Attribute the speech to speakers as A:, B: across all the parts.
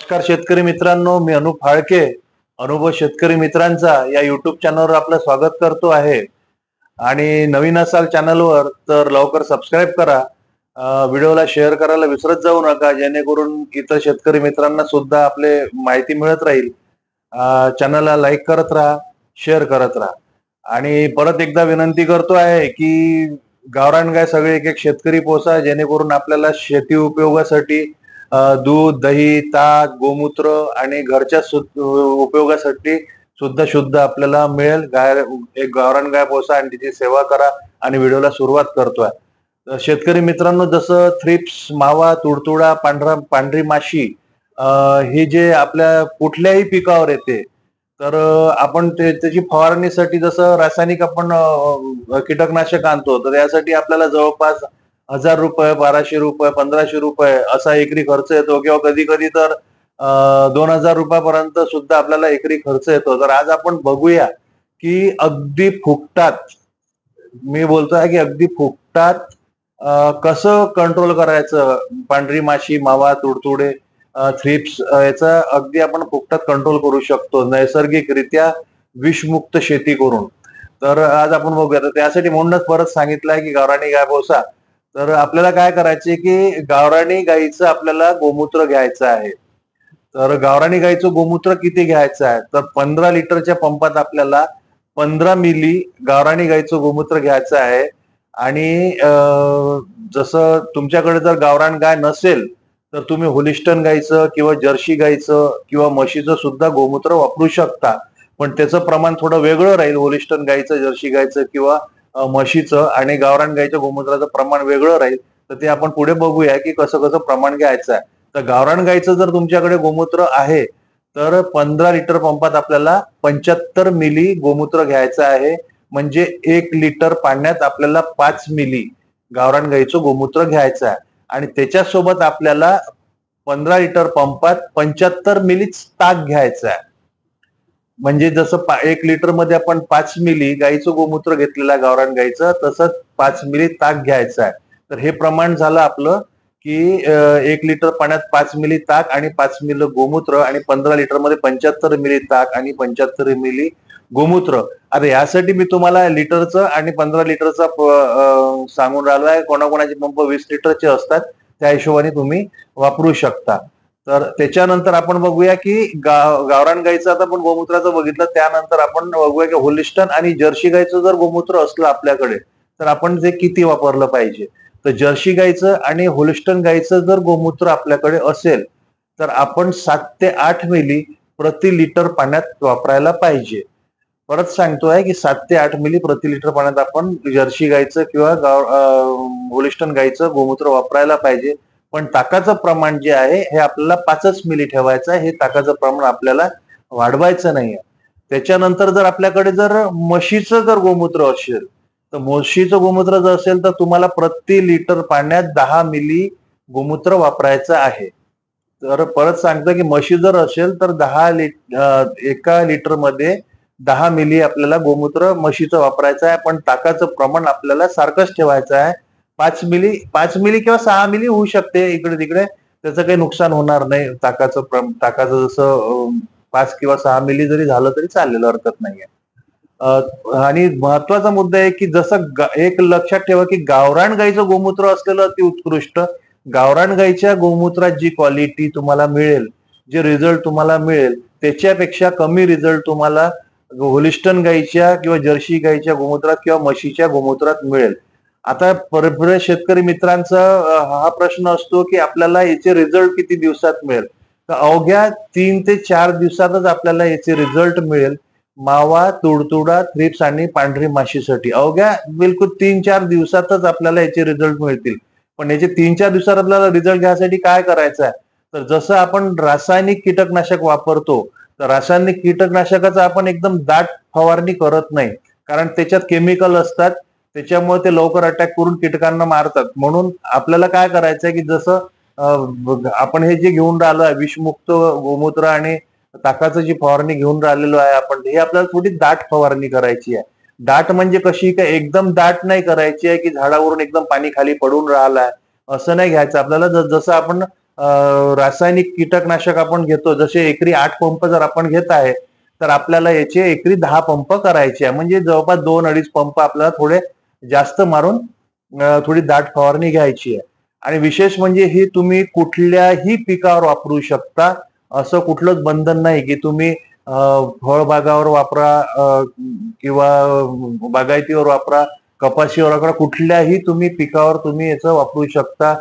A: नमस्कार शेतकरी मित्रांनो, मी अनुप फाळके अनुभव शेतकरी मित्रांचा या युट्यूब चॅनलवर आपलं स्वागत करतो आहे. आणि नवीन असाल चॅनलवर तर लवकर सबस्क्राईब करा. व्हिडिओला शेअर करायला विसरत जाऊ नका, जेणेकरून इतर शेतकरी मित्रांना सुद्धा आपले माहिती मिळत राहील. चॅनलला लाईक करत राहा, शेअर करत राहा. आणि परत एकदा विनंती करतो आहे की गावरान गाय सगळे एक एक शेतकरी पोसा, जेणेकरून आपल्याला शेती उपयोगासाठी दूध, दही, ताक, गोमूत्र आणि घरच्या उपयोगासाठी सुद्धा शुद्ध आपल्याला मिळेल. एक गावरान गाय पोसा आणि तिची सेवा करा. आणि व्हिडिओला सुरुवात करतोय. तर शेतकरी मित्रांनो, जसं थ्रिप्स, मावा, तुडतुडा, पांढरी माशी हे जे आपल्या कुठल्याही पिकावर येते, तर आपण त्याची फवारणीसाठी जसं रासायनिक आपण कीटकनाशक आणतो, तर यासाठी आपल्याला जवळपास ₹1000, ₹1200, ₹1500 असा एकरी खर्च येतो, किंवा कधी कधी तर ₹2000 सुद्धा आपल्याला एकरी खर्च येतो. तर आज आपण बघूया की अगदी फुकटात, मी बोलतोय की अगदी फुकटात कसं कंट्रोल करायचं पांढरी माशी, मावा, तुडतुडे, थ्रिप्स, याचा अगदी आपण फुकटात कंट्रोल करू शकतो नैसर्गिकरित्या विषमुक्त शेती करून. तर आज आपण बघूया. तर त्यासाठी म्हणूनच परत सांगितलंय की गावरानी गाय पोसा. तर आपल्याला काय करायचे की गावरानी गाईचं आपल्याला गोमूत्र घ्यायचं आहे. तर गावरानी गाईचं गोमूत्र किती घ्यायचं आहे, तर 15 लिटरच्या पंपात आपल्याला 15 मिली गावरानी गाईचं गोमूत्र घ्यायचं आहे. आणि जसं तुमच्याकडे जर गावरान गाय नसेल, तर तुम्ही होलिस्टन गाईचं किंवा जर्सी गाईचं किंवा म्हशीचं सुद्धा गोमूत्र वापरू शकता. पण त्याचं प्रमाण थोडं वेगळं राहील. होलिस्टन गाईचं, जर्सी गाईचं किंवा म्हशीचं आणि गावरान गाईच्या गोमूत्राचं प्रमाण वेगळं राहील. तर ते आपण पुढे बघूया की कसं कसं प्रमाण घ्यायचं आहे. तर गावरान गाईचं जर तुमच्याकडे गोमूत्र आहे, तर 15 लिटर पंपात आपल्याला 75 मिली गोमूत्र घ्यायचं आहे. म्हणजे 1 लिटर पाण्यात आपल्याला 5 मिली गावरान गाईचं गोमूत्र घ्यायचं आहे. आणि त्याच्यासोबत आपल्याला 15 लिटर पंपात 75 मिलीच ताक घ्यायचं आहे. म्हणजे जसं 1 लिटर मध्ये आपण 5 मिली गाईचं गोमूत्र घेतलेलं आहे गावरान गाईचं, तसंच 5 मिली ताक घ्यायचं आहे. तर हे प्रमाण झालं आपलं की 1 लिटर पाण्यात 5 मिली ताक आणि 5 मिली गोमूत्र, आणि 15 लिटर मध्ये 75 मिली ताक आणि 75 मिली गोमूत्र. आता यासाठी मी तुम्हाला लिटरचं आणि 15 लिटरचा सांगून राहिलो आहे. कोणाकोणाचे पंप 20 लिटरचे असतात, त्या हिशोबाने तुम्ही वापरू शकता. तर त्याच्यानंतर आपण बघूया की गावरान गाईचं आता आपण गोमूत्राचं बघितलं. त्यानंतर आपण बघूया की होलिस्टन आणि जर्सी गाईचं जर गोमूत्र असलं आपल्याकडे, तर आपण ते किती वापरलं पाहिजे. तर जर्सी गाईचं आणि होलिस्टन गाईचं जर गोमूत्र आपल्याकडे असेल, तर आपण 7 ते 8 मिली प्रति लिटर पाण्यात वापरायला पाहिजे. परत सांगतोय की 7 ते 8 मिली प्रति लिटर पाण्यात आपण जर्सी गाईचं किंवा होलिस्टन गाईचं गोमूत्र वापरायला पाहिजे. पण ताकाचं प्रमाण जे आहे हे आपल्याला 5च मिली ठेवायचं आहे. हे ताकाचं प्रमाण आपल्याला वाढवायचं नाहीये. त्याच्यानंतर जर आपल्याकडे जर म्हशीचं जर गोमूत्र असेल, तर म्हशीचं गोमूत्र जर असेल, तर तुम्हाला प्रति लिटर पाण्यात 10 मिली गोमूत्र वापरायचं आहे. तर परत सांगतो की म्हशी जर असेल तर 1 लिटर मध्ये 10 मिली आपल्याला गोमूत्र म्हशीचं वापरायचं आहे. पण ताकाचं प्रमाण आपल्याला सारखंच ठेवायचं आहे. 5 मिली किंवा 6 मिली होऊ शकते इकडे तिकडे, त्याचं काही नुकसान होणार नाही. ताकाचं जसं 5 किंवा 6 मिली जरी झालं तरी चालेल, हरकत नाहीये. आणि महत्वाचा मुद्दा आहे की जसं एक लक्षात ठेवा की गावरान गाईचं गोमूत्र असलेलं अति उत्कृष्ट. गावरान गाईच्या गोमूत्रात जी क्वालिटी तुम्हाला मिळेल, जे रिझल्ट तुम्हाला मिळेल, त्याच्यापेक्षा कमी रिझल्ट तुम्हाला होलिस्टन गाईच्या किंवा जर्सी गाईच्या गोमूत्रात किंवा म्हशीच्या गोमूत्रात मिळेल. आता बरेच शेतकरी मित्रांचा हा प्रश्न असतो की आपल्याला याचे रिझल्ट किती दिवसात मिळेल. तर अवघ्या 3 ते 4 दिवसातच आपल्याला याचे रिझल्ट मिळेल. मावा, तुडतुडा, थ्रिप्स आणि पांढरी माशीसाठी अवघ्या बिलकुल 3-4 दिवसातच आपल्याला याचे रिझल्ट मिळतील. पण याचे 3-4 दिवसात आपल्याला रिझल्ट घ्यायसाठी काय करायचं आहे, तर जसं आपण रासायनिक कीटकनाशक वापरतो, तर रासायनिक कीटकनाशकाचा आपण एकदम दाट फवारणी करत नाही. कारण त्याच्यात केमिकल असतात, त्याच्यामुळे ते लवकर अटॅक करून कीटकांना मारतात. म्हणून आपल्याला काय करायचं आहे की जसं आपण हे जे घेऊन राहिलो आहे विषमुक्त गोमूत्र आणि ताकाचं जी फवारणी घेऊन राहिलेलो आहे आपण, हे आपल्याला थोडी दाट फवारणी करायची आहे. दाट म्हणजे कशी, काय एकदम दाट नाही करायची आहे की झाडावरून एकदम पाणी खाली पडून राहिलाय, असं नाही घ्यायचं आपल्याला. जसं आपण रासायनिक कीटकनाशक आपण घेतो, जसे एकरी 8 पंप जर आपण घेत आहे तर आपल्याला याचे एकरी 10 पंप करायचे आहे. म्हणजे जवळपास 2-2.5 पंप आपल्याला थोडे जास्त मारून थोडी दाट फवारणी घ्यायची आहे. आणि विशेष म्हणजे ही तुम्ही कुठल्याही पिकावर वापरू शकता. असं कुठलंच बंधन नाही की तुम्ही फळबागावर वापरा किंवा बागायतीवर वापरा, कपाशीवर वापरा, कुठल्याही तुम्ही पिकावर तुम्ही याचं वापरू शकता.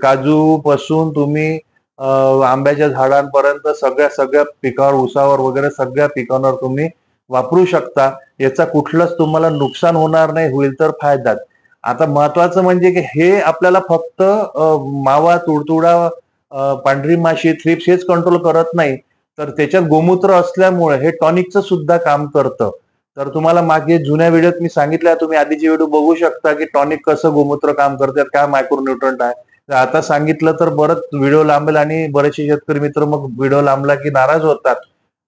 A: काजू पासून तुम्ही आंब्याच्या झाडांपर्यंत सगळ्या सगळ्या पिकावर, ऊसावर वगैरे सगळ्या पिकांवर तुम्ही वापरू शकता. याचा कुठलंच तुम्हाला नुकसान होणार नाही, होईल तर फायदाच. आता महत्वाचं म्हणजे की हे आपल्याला फक्त मावा, तुडतुडा, पांढरी माशी, थ्रिप्स हेच कंट्रोल करत नाही, तर त्याच्यात गोमूत्र असल्यामुळे हे टॉनिकचं सुद्धा काम करतं. तर तुम्हाला मागे जुन्या व्हिडिओत मी सांगितलं, तुम्ही आधीचे व्हिडिओ बघू शकता की टॉनिक कसं गोमूत्र काम करतात, काय मायक्रोन्यूट्रंट आहे. तर आता सांगितलं तर बरंच व्हिडिओ लांबेल आणि बरेचसे शेतकरी मित्र मग व्हिडिओ लांबला की नाराज होतात.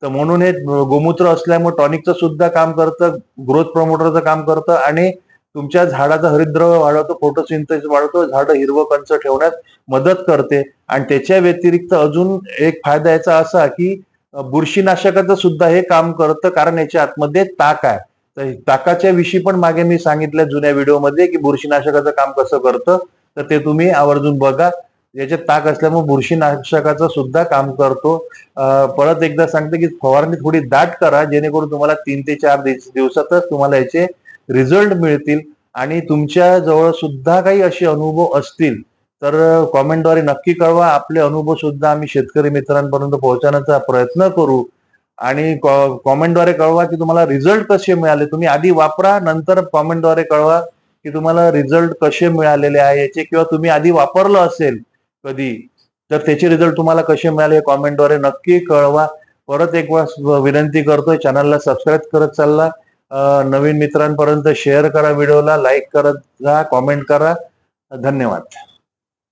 A: तर म्हणून हे गोमूत्र असल्यामुळे टॉनिकचं सुद्धा काम करतं, ग्रोथ प्रमोटरचं काम करतं आणि तुमच्या झाडाचं हरितद्रव्य वाढवतो, फोटोसिंथेसिस वाढवतो, झाडं हिरवं कंच ठेवण्यात मदत करते. आणि त्याच्या व्यतिरिक्त अजून एक फायदा याचा असा की बुरशीनाशकाचं सुद्धा हे काम करतं, कारण याच्या आतमध्ये ताक आहे. तर ताकाच्या विषयी पण मागे मी सांगितलं जुन्या व्हिडिओमध्ये की बुरशीनाशकाचं काम कसं करतं, तर ते तुम्ही आवर्जून बघा. याच्यात ताक असल्यामुळे बुरशीनाशकाचं सुद्धा काम करतो. परत एकदा सांगते की फवारणी थोडी दाट करा, जेणेकरून तुम्हाला 3 ते 4 दिवसातच तुम्हाला याचे रिझल्ट मिळतील. आणि तुमच्या जवळ सुद्धा काही असे अनुभव असतील तर कॉमेंटद्वारे नक्की कळवा. आपले अनुभव सुद्धा आम्ही शेतकरी मित्रांपर्यंत पोहोचवण्याचा प्रयत्न करू. आणि कॉमेंटद्वारे कळवा की तुम्हाला रिझल्ट कसे मिळाले. तुम्ही आधी वापरा, नंतर कॉमेंटद्वारे कळवा की तुम्हाला रिझल्ट कसे मिळालेले आहे याचे, किंवा तुम्ही आधी वापरलं असेल कधी तर त्याचे रिझल्ट तुम्हाला कसे मिळाले कॉमेंटद्वारे नक्की कळवा. परत एक वेळा विनंती करतोय, चॅनलला सबस्क्राईब करत चालला, नवीन मित्रांपर्यंत शेअर करा, व्हिडिओला लाईक करत जा, कॉमेंट करा. धन्यवाद.